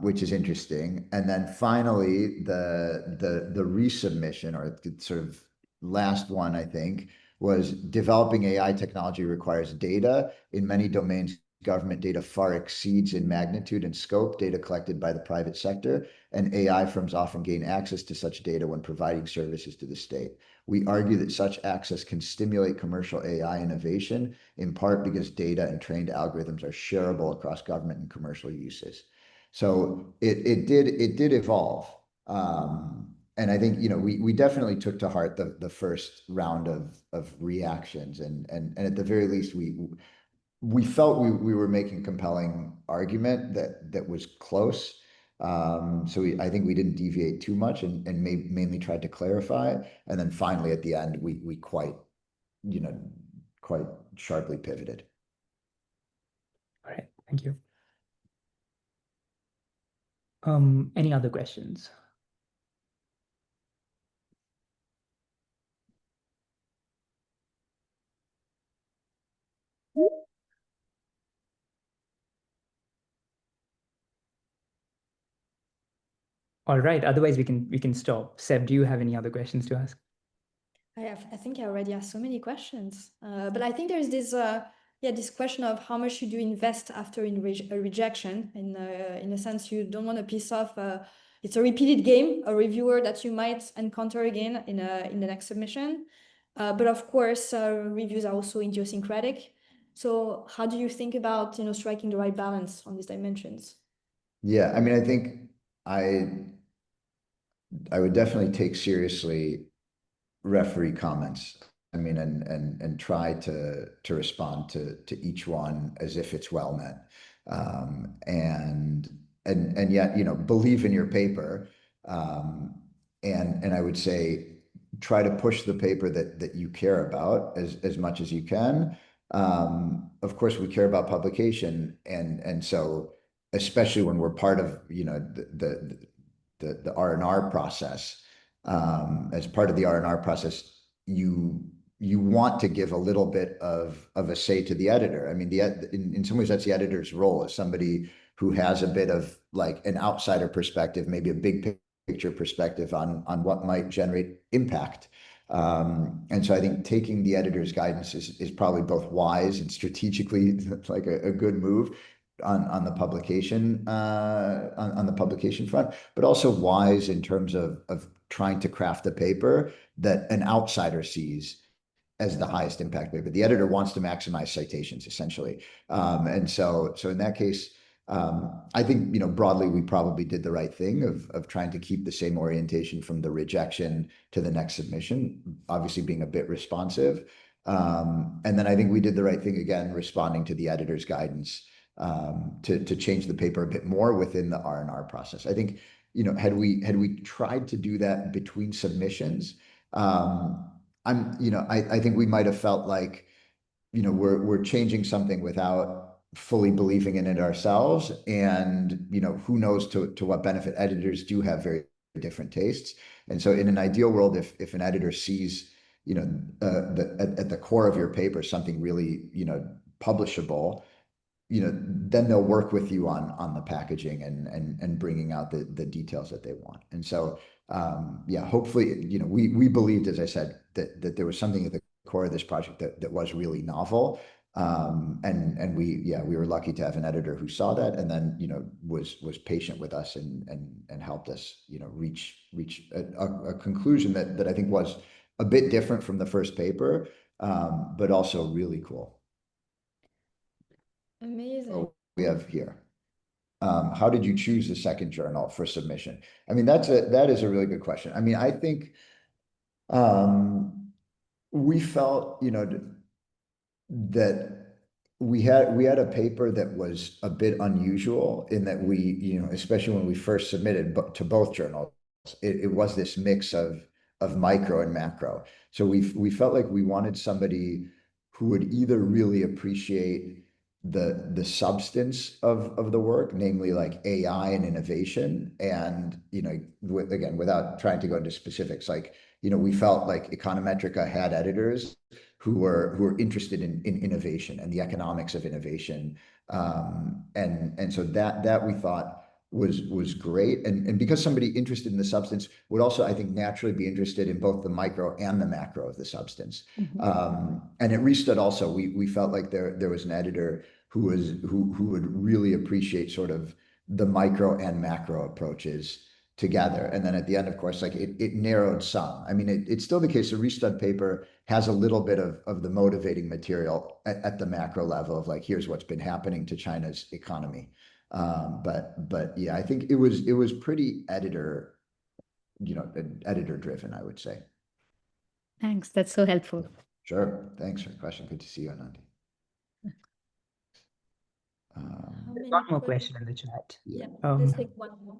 which is interesting. And then finally, the resubmission, or the sort of last one, I think, was developing AI technology requires data. In many domains, government data far exceeds in magnitude and scope data collected by the private sector, and AI firms often gain access to such data when providing services to the state. We argue that such access can stimulate commercial AI innovation, in part because data and trained algorithms are shareable across government and commercial uses. So it did evolve. And I think, we definitely took to heart the first round of reactions, and at the very least we felt we were making compelling argument that was close. So I think we didn't deviate too much, and mainly tried to clarify. And then finally at the end we quite sharply pivoted. All right, thank you. Any other questions? All right, otherwise we can stop. Seb, do you have any other questions to ask? I think I already asked so many questions, but I think there's this question of how much should you invest after a rejection. In a sense, you don't want to piss off. It's a repeated game, a reviewer that you might encounter again in the next submission. But of course, reviews are also idiosyncratic. So how do you think about striking the right balance on these dimensions? Yeah, I mean, I think I would definitely take seriously referee comments. I mean, and try to respond to each one as if it's well meant. And yet, believe in your paper. And I would say try to push the paper that you care about as much as you can. Of course, we care about publication, and so especially when we're part of the R&R process. As part of the R&R process, you want to give a little bit of a say to the editor. I mean, in some ways, that's the editor's role, as somebody who has a bit of like an outsider perspective, maybe a big picture perspective on what might generate impact. And so I think taking the editor's guidance is probably both wise and strategically like a good move on the publication on the publication front, but also wise in terms of trying to craft a paper that an outsider sees as the highest impact paper. The editor wants to maximize citations, essentially. And so in that case, I think, broadly, we probably did the right thing of trying to keep the same orientation from the rejection to the next submission, obviously being a bit responsive. And then I think we did the right thing, again, responding to the editor's guidance, to change the paper a bit more within the R&R process. I think, had we tried to do that between submissions, I think we might have felt like, we're changing something without fully believing in it ourselves. And, who knows to what benefit. Editors do have very different tastes. And so in an ideal world, if an editor sees, at the core of your paper, something really, publishable, then they'll work with you on the packaging and bringing out the details that they want. And so, yeah, hopefully, we believed, as I said, that there was something at the core of this project that was really novel. And we were lucky to have an editor who saw that, and then, was patient with us and helped us, reach a conclusion that I think was a bit different from the first paper, but also really cool. Amazing. Oh, we have here. How did you choose the second journal for submission? I mean, that is a really good question. I mean, I think we felt, that we had a paper that was a bit unusual in that we, especially when we first submitted to both journals, it was this mix of micro and macro. So we felt like we wanted somebody who would either really appreciate the substance of the work, namely like AI and innovation. And, again, without trying to go into specifics, like, we felt like Econometrica had editors who were interested in innovation and the economics of innovation. And so that we thought was great. And because somebody interested in the substance would also, I think, naturally be interested in both the micro and the macro of the substance. And at Restud also, we felt like there was an editor who would really appreciate sort of the micro and macro approaches together. And then at the end, of course, like it narrowed some. I mean, it's still the case. The Restud paper has a little bit of the motivating material at the macro level of like, here's what's been happening to China's economy. But yeah, I think it was pretty editor driven, I would say. Thanks. That's so helpful. Sure. Thanks for the question. Good to see you, Anandi. There's one more question in the chat. Yeah, Um, let's take one more.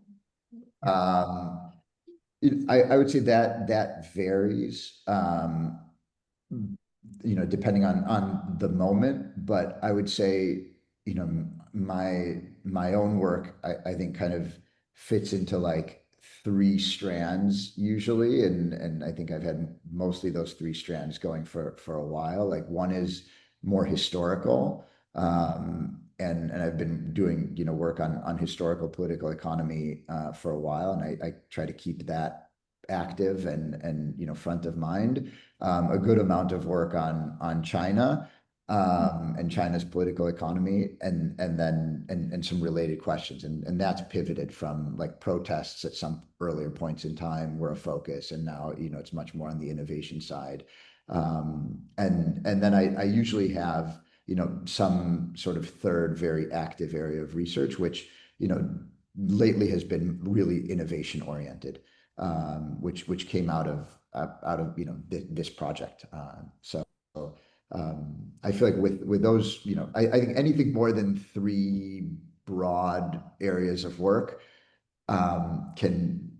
I would say that varies, depending on the moment, but I would say, my own work, I think kind of fits into like three strands usually. And I think I've had mostly those three strands going for a while. Like one is more historical. And I've been doing, work on historical political economy for a while. And I try to keep that active and front of mind. A good amount of work on China and China's political economy, and then some related questions, and that's pivoted from like protests at some earlier points in time were a focus, and now it's much more on the innovation side, and then I usually have some sort of third very active area of research, which lately has been really innovation oriented, which came out of this project. So I feel like with those, I think anything more than three broad areas of work can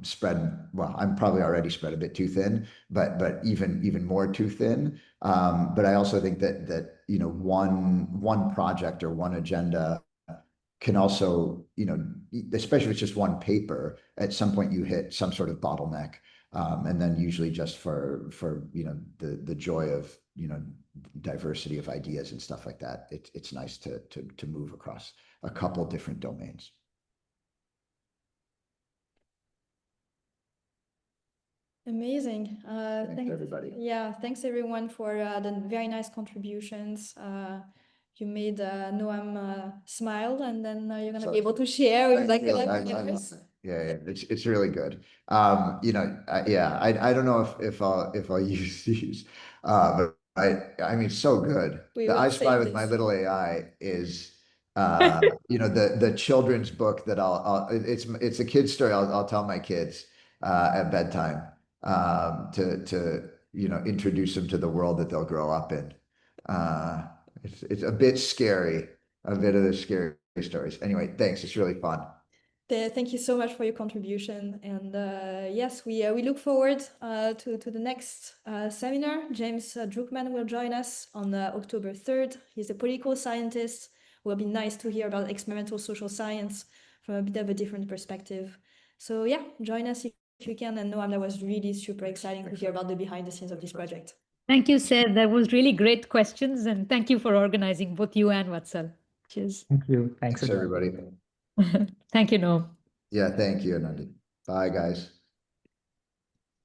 spread. Well, I'm probably already spread a bit too thin, but even more too thin. But I also think that one project or one agenda can also, especially if it's just one paper, at some point you hit some sort of bottleneck. And then usually just for the joy of diversity of ideas and stuff like that, it's nice to move across a couple different domains. Amazing. Thanks everybody. Yeah, thanks everyone for the very nice contributions. You made Noam smile, and then you're gonna be able to share with like Yeah, it's really good. I don't know if I'll use these, but I mean, so good. We The will I Spy save with My this. Little AI is the children's book that it's a kid's story I'll tell my kids at bedtime, to introduce them to the world that they'll grow up in. It's a bit scary, a bit of the scary stories. Anyway, thanks. It's really fun. Thank you so much for your contribution. And yes, we look forward to the next seminar. James Druckmann will join us on October 3rd. He's a political scientist. It will be nice to hear about experimental social science from a bit of a different perspective. So yeah, join us if you can. And Noam, that was really super exciting to hear about the behind the scenes of this project. Thank you, Seth. That was really great questions. And thank you for organizing, both you and Vatsal. Cheers. Thank you. Thanks Thanks, everybody. Thank you, Noam. Yeah, thank you, Anandi. Bye, guys.